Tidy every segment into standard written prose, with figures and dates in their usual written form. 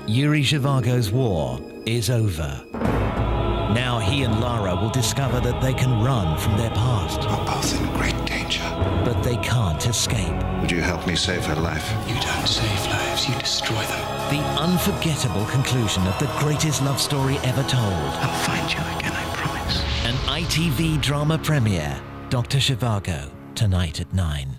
Yuri Zhivago's war is over. Now he and Lara will discover that they can run from their past. We're both in great danger. But they can't escape. Would you help me save her life? You don't save lives, you destroy them. The unforgettable conclusion of the greatest love story ever told. I'll find you again, I promise. An ITV drama premiere. Dr. Zhivago, tonight at 9.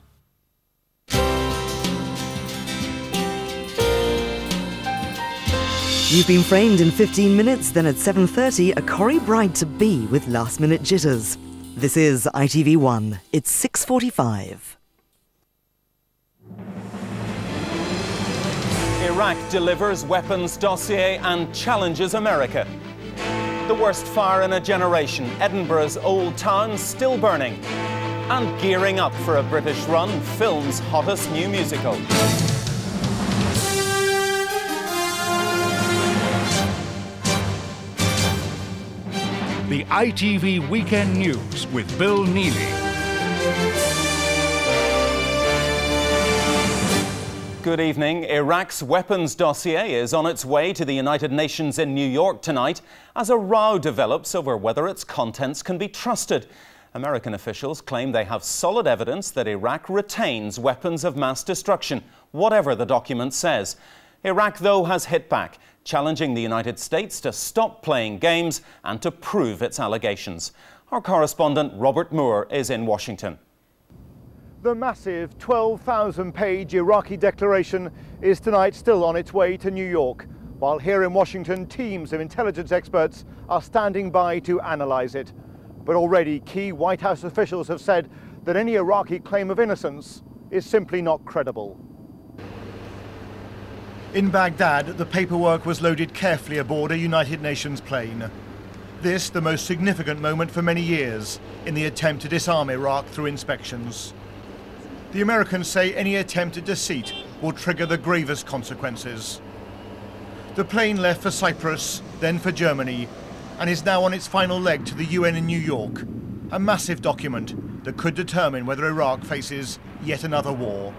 You've been framed in 15 minutes, then at 7:30, a Corrie bride-to-be with last-minute jitters. This is ITV1. It's 6:45. Iraq delivers weapons dossier and challenges America. The worst fire in a generation, Edinburgh's old town still burning. And gearing up for a British run, film's hottest new musical. The ITV Weekend News with Bill Neely. Good evening. Iraq's weapons dossier is on its way to the United Nations in New York tonight as a row develops over whether its contents can be trusted. American officials claim they have solid evidence that Iraq retains weapons of mass destruction, whatever the document says. Iraq, though, has hit back, challenging the United States to stop playing games and to prove its allegations. Our correspondent Robert Moore is in Washington. The massive 12,000-page Iraqi declaration is tonight still on its way to New York, while here in Washington, teams of intelligence experts are standing by to analyse it. But already key White House officials have said that any Iraqi claim of innocence is simply not credible. In Baghdad, the paperwork was loaded carefully aboard a United Nations plane. This, the most significant moment for many years in the attempt to disarm Iraq through inspections. The Americans say any attempt at deceit will trigger the gravest consequences. The plane left for Cyprus, then for Germany, and is now on its final leg to the UN in New York. A massive document that could determine whether Iraq faces yet another war.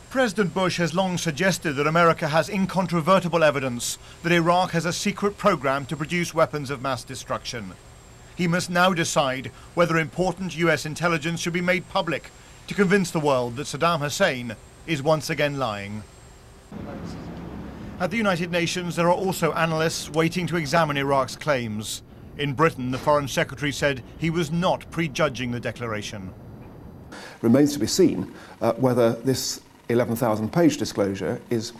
President Bush has long suggested that America has incontrovertible evidence that Iraq has a secret program to produce weapons of mass destruction. He must now decide whether important US intelligence should be made public to convince the world that Saddam Hussein is once again lying. At the United Nations, there are also analysts waiting to examine Iraq's claims. In Britain, the Foreign Secretary said he was not prejudging the declaration. Remains to be seen whether this 11,000-page disclosure is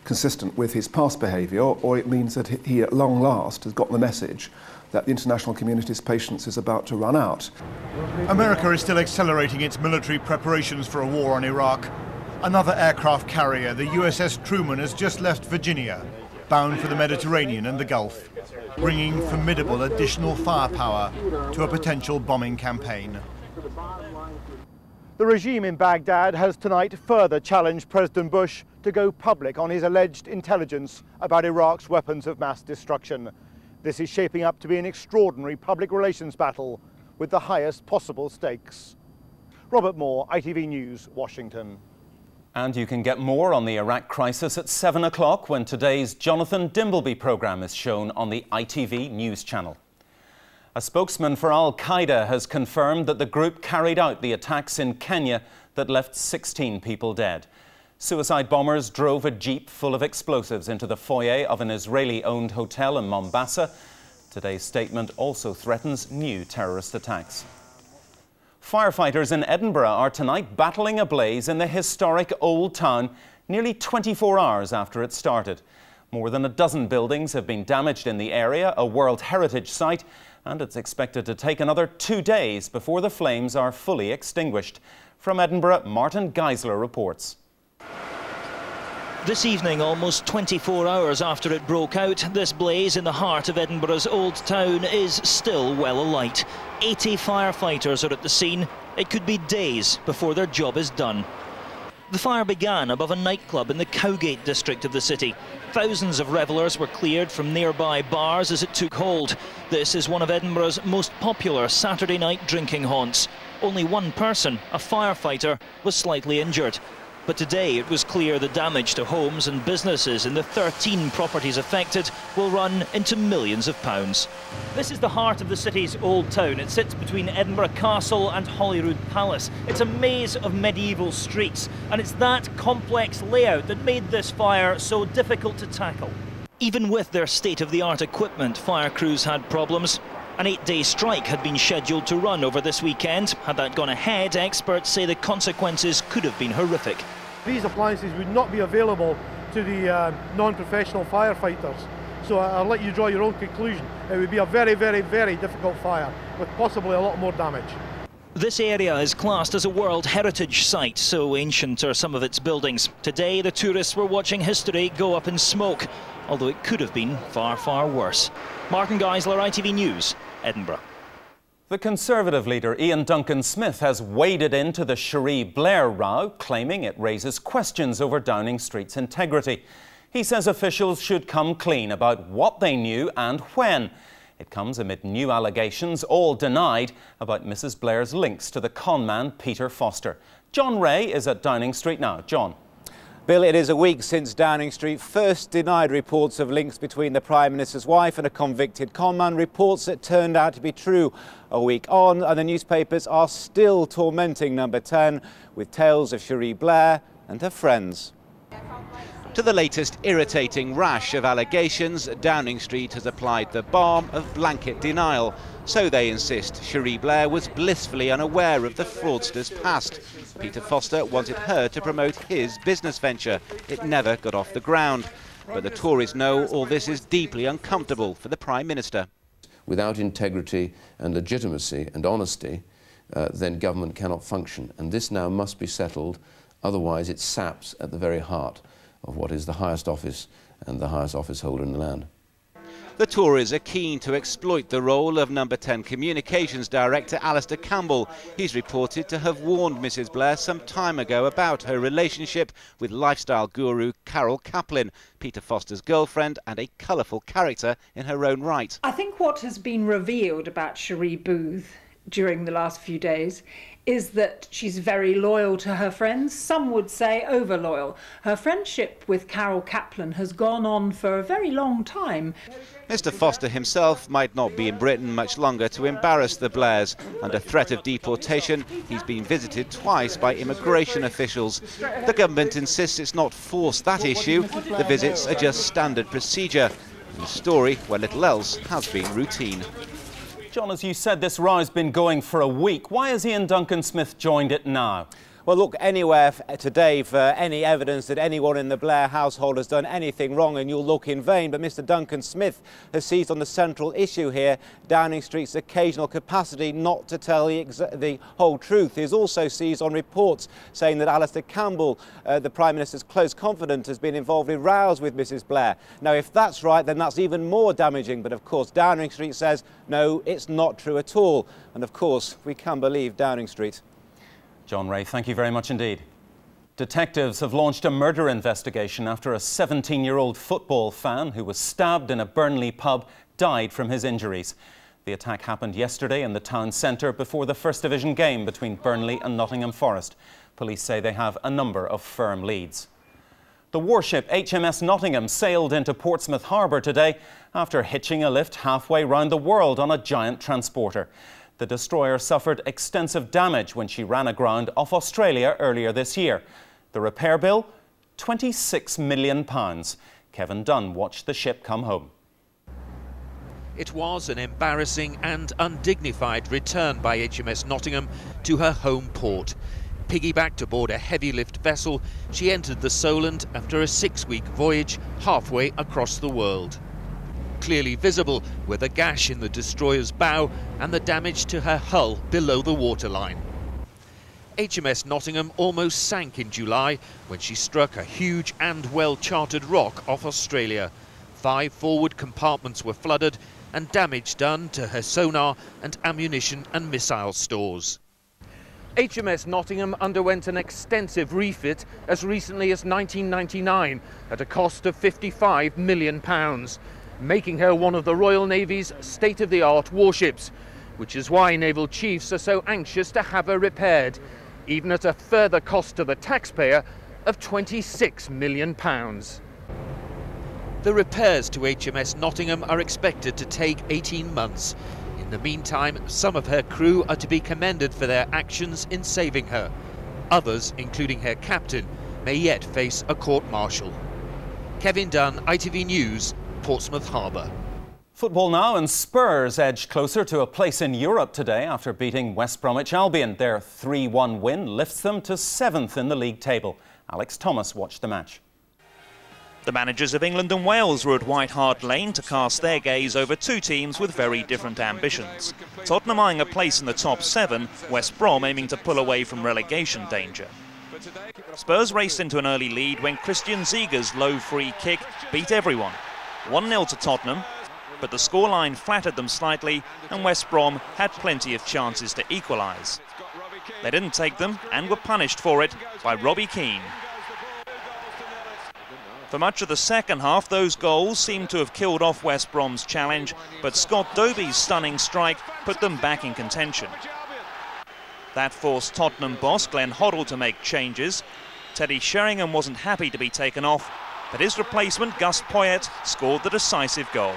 consistent with his past behaviour, or it means that he at long last has got the message that the international community's patience is about to run out. America is still accelerating its military preparations for a war on Iraq. Another aircraft carrier, the USS Truman, has just left Virginia, bound for the Mediterranean and the Gulf, bringing formidable additional firepower to a potential bombing campaign. The regime in Baghdad has tonight further challenged President Bush to go public on his alleged intelligence about Iraq's weapons of mass destruction. This is shaping up to be an extraordinary public relations battle with the highest possible stakes. Robert Moore, ITV News, Washington. And you can get more on the Iraq crisis at 7 o'clock when today's Jonathan Dimbleby programme is shown on the ITV News channel. A spokesman for Al-Qaeda has confirmed that the group carried out the attacks in Kenya that left 16 people dead. Suicide bombers drove a jeep full of explosives into the foyer of an Israeli-owned hotel in Mombasa. Today's statement also threatens new terrorist attacks. Firefighters in Edinburgh are tonight battling a blaze in the historic Old Town nearly 24 hours after it started. More than a dozen buildings have been damaged in the area, a World Heritage Site, and it's expected to take another 2 days before the flames are fully extinguished. From Edinburgh, Martin Geisler reports. This evening, almost 24 hours after it broke out, this blaze in the heart of Edinburgh's Old Town is still well alight. 80 firefighters are at the scene. It could be days before their job is done. The fire began above a nightclub in the Cowgate district of the city. Thousands of revellers were cleared from nearby bars as it took hold. This is one of Edinburgh's most popular Saturday night drinking haunts. Only one person, a firefighter, was slightly injured. But today it was clear the damage to homes and businesses in the 13 properties affected will run into millions of pounds. This is the heart of the city's old town. It sits between Edinburgh Castle and Holyrood Palace. It's a maze of medieval streets, and it's that complex layout that made this fire so difficult to tackle. Even with their state-of-the-art equipment, fire crews had problems. An 8-day strike had been scheduled to run over this weekend. Had that gone ahead, experts say the consequences could have been horrific. These appliances would not be available to the non-professional firefighters. So I'll let you draw your own conclusion. It would be a very, very, very difficult fire with possibly a lot more damage. This area is classed as a World Heritage Site, so ancient are some of its buildings. Today, the tourists were watching history go up in smoke, although it could have been far, far worse. Martin Geisler, ITV News, Edinburgh. The Conservative leader Ian Duncan Smith has waded into the Cherie Blair row, claiming it raises questions over Downing Street's integrity. He says officials should come clean about what they knew and when. It comes amid new allegations, all denied, about Mrs. Blair's links to the conman Peter Foster. John Ray is at Downing Street now. John. Bill, it is a week since Downing Street first denied reports of links between the Prime Minister's wife and a convicted conman, reports that turned out to be true. A week on, and the newspapers are still tormenting Number 10 with tales of Cherie Blair and her friends. To the latest irritating rash of allegations, Downing Street has applied the balm of blanket denial. So they insist Cherie Blair was blissfully unaware of the fraudster's past. Peter Foster wanted her to promote his business venture. It never got off the ground. But the Tories know all this is deeply uncomfortable for the Prime Minister. Without integrity and legitimacy and honesty, then government cannot function. And this now must be settled, otherwise it saps at the very heart of what is the highest office and the highest office holder in the land. The Tories are keen to exploit the role of Number 10 Communications Director Alistair Campbell. He's reported to have warned Mrs. Blair some time ago about her relationship with lifestyle guru Carol Kaplan, Peter Foster's girlfriend and a colourful character in her own right. I think what has been revealed about Cherie Booth during the last few days is that she's very loyal to her friends. Some would say over loyal. Her friendship with Carol Kaplan has gone on for a very long time. Mr. Foster himself might not be in Britain much longer to embarrass the Blairs. Under threat of deportation, he's been visited twice by immigration officials. The government insists it's not forced, that issue. The visits are just standard procedure. In a story where little else has been routine. John, as you said, this row's been going for a week. Why has Ian Duncan Smith joined it now? Well, look anywhere today for any evidence that anyone in the Blair household has done anything wrong, and you'll look in vain. But Mr. Duncan Smith has seized on the central issue here, Downing Street's occasional capacity not to tell the whole truth. He's also seized on reports saying that Alistair Campbell, the Prime Minister's close confidant, has been involved in rows with Mrs. Blair. Now, if that's right, then that's even more damaging. But of course, Downing Street says, no, it's not true at all. And of course, we can believe Downing Street. John Ray, thank you very much indeed. Detectives have launched a murder investigation after a 17-year-old football fan who was stabbed in a Burnley pub died from his injuries. The attack happened yesterday in the town centre before the First Division game between Burnley and Nottingham Forest. Police say they have a number of firm leads. The warship HMS Nottingham sailed into Portsmouth Harbour today after hitching a lift halfway round the world on a giant transporter. The destroyer suffered extensive damage when she ran aground off Australia earlier this year. The repair bill? £26 million. Kevin Dunn watched the ship come home. It was an embarrassing and undignified return by HMS Nottingham to her home port. Piggybacked aboard a heavy lift vessel, she entered the Solent after a 6-week voyage halfway across the world. Clearly visible were the gash in the destroyer's bow and the damage to her hull below the waterline. HMS Nottingham almost sank in July when she struck a huge and well-charted rock off Australia. 5 forward compartments were flooded and damage done to her sonar and ammunition and missile stores. HMS Nottingham underwent an extensive refit as recently as 1999 at a cost of £55 million. Making her one of the Royal Navy's state-of-the-art warships, which is why naval chiefs are so anxious to have her repaired, even at a further cost to the taxpayer of £26 million. The repairs to HMS Nottingham are expected to take 18 months. In the meantime, some of her crew are to be commended for their actions in saving her. Others, including her captain, may yet face a court-martial. Kevin Dunn, ITV News, Portsmouth Harbour. Football now, and Spurs edged closer to a place in Europe today after beating West Bromwich Albion. Their 3-1 win lifts them to 7th in the league table. Alex Thomas watched the match. The managers of England and Wales were at White Hart Lane to cast their gaze over two teams with very different ambitions. Tottenham eyeing a place in the top 7, West Brom aiming to pull away from relegation danger. Spurs raced into an early lead when Christian Ziga's low free kick beat everyone. 1-0 to Tottenham, but the scoreline flattered them slightly and West Brom had plenty of chances to equalise. They didn't take them and were punished for it by Robbie Keane. For much of the second half, those goals seemed to have killed off West Brom's challenge, but Scott Dobie's stunning strike put them back in contention. That forced Tottenham boss Glenn Hoddle to make changes. Teddy Sheringham wasn't happy to be taken off, but his replacement, Gus Poyet, scored the decisive goal.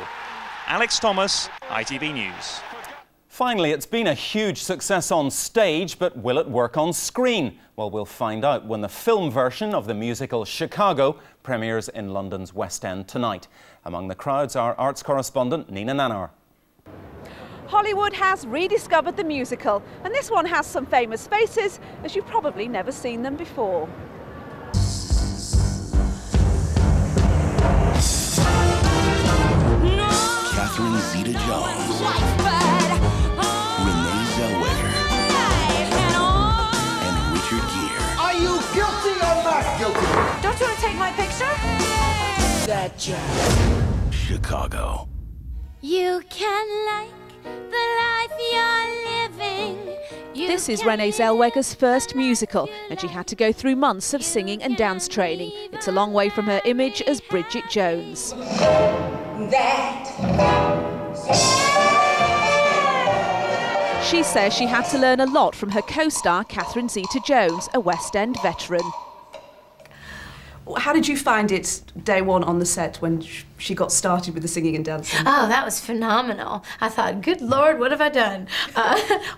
Alex Thomas, ITV News. Finally, it's been a huge success on stage, but will it work on screen? Well, we'll find out when the film version of the musical Chicago premieres in London's West End tonight. Among the crowds, our arts correspondent Nina Nanar. Hollywood has rediscovered the musical, and this one has some famous faces, as you've probably never seen them before. Catherine Zeta-Jones, Renee Zellweger, and Richard Gere. Are you guilty or not guilty? Don't you want to take my picture? That job. Chicago. You can like the life you're living. This is Renee Zellweger's first musical, and she had to go through months of singing and dance training. It's a long way from her image as Bridget Jones. She says she had to learn a lot from her co-star Catherine Zeta-Jones, a West End veteran. How did you find it day one on the set when she got started with the singing and dancing? Oh, that was phenomenal. I thought, good Lord, what have I done?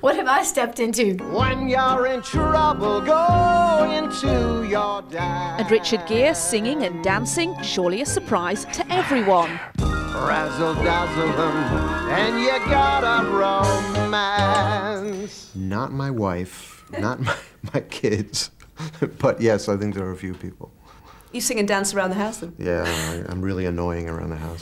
What have I stepped into? When you're in trouble, go into your dance. And Richard Gere singing and dancing, surely a surprise to everyone. Razzle dazzle them, and you got a romance. Not my wife, not my kids, but yes, I think there are a few people. You sing and dance around the house then? Yeah, I'm really annoying around the house.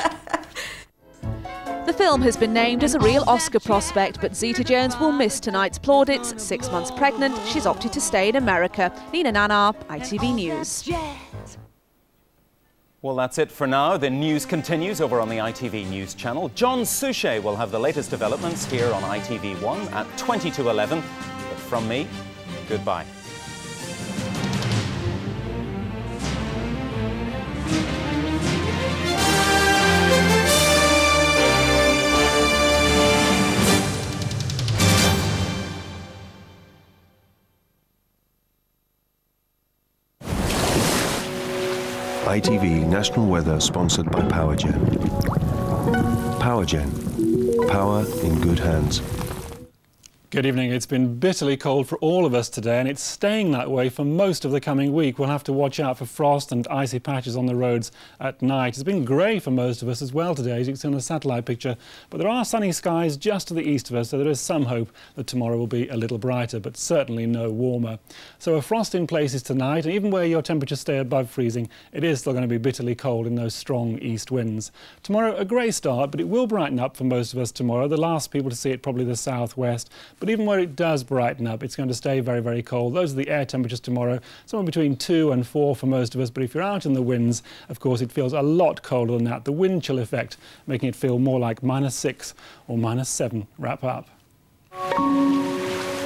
The film has been named as a real Oscar prospect, but Zeta-Jones will miss tonight's plaudits. 6 months pregnant, she's opted to stay in America. Nina Nanar, ITV News. Well, that's it for now. The news continues over on the ITV News channel. John Suchet will have the latest developments here on ITV1 at 20 to 11. But from me, goodbye. ITV National Weather sponsored by PowerGen. PowerGen. Power in good hands. Good evening. It's been bitterly cold for all of us today, and it's staying that way for most of the coming week. We'll have to watch out for frost and icy patches on the roads at night. It's been grey for most of us as well today, as you can see on the satellite picture, but there are sunny skies just to the east of us, so there is some hope that tomorrow will be a little brighter, but certainly no warmer. So a frost in places tonight, and even where your temperatures stay above freezing, it is still going to be bitterly cold in those strong east winds. Tomorrow, a grey start, but it will brighten up for most of us tomorrow. The last people to see it probably the southwest. But even where it does brighten up, it's going to stay very, very cold. Those are the air temperatures tomorrow, somewhere between 2 and 4 for most of us. But if you're out in the winds, of course, it feels a lot colder than that. The wind chill effect making it feel more like -6 or -7. Wrap up.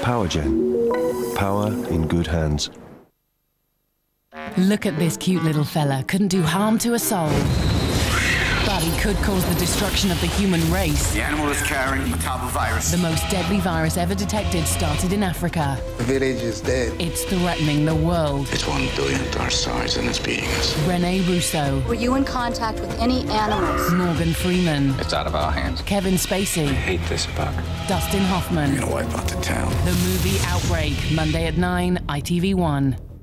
PowerGen. Power in good hands. Look at this cute little fella. Couldn't do harm to a soul. But It could cause the destruction of the human race. The animal is carrying metabovirus. The most deadly virus ever detected started in Africa. The village is dead. It's threatening the world. It's 1 billionth our size and it's beating us. Rene Russo. Were you in contact with any animals? Morgan Freeman. It's out of our hands. Kevin Spacey. I hate this bug. Dustin Hoffman. I'm gonna wipe out the town. The movie Outbreak, Monday at 9, ITV1.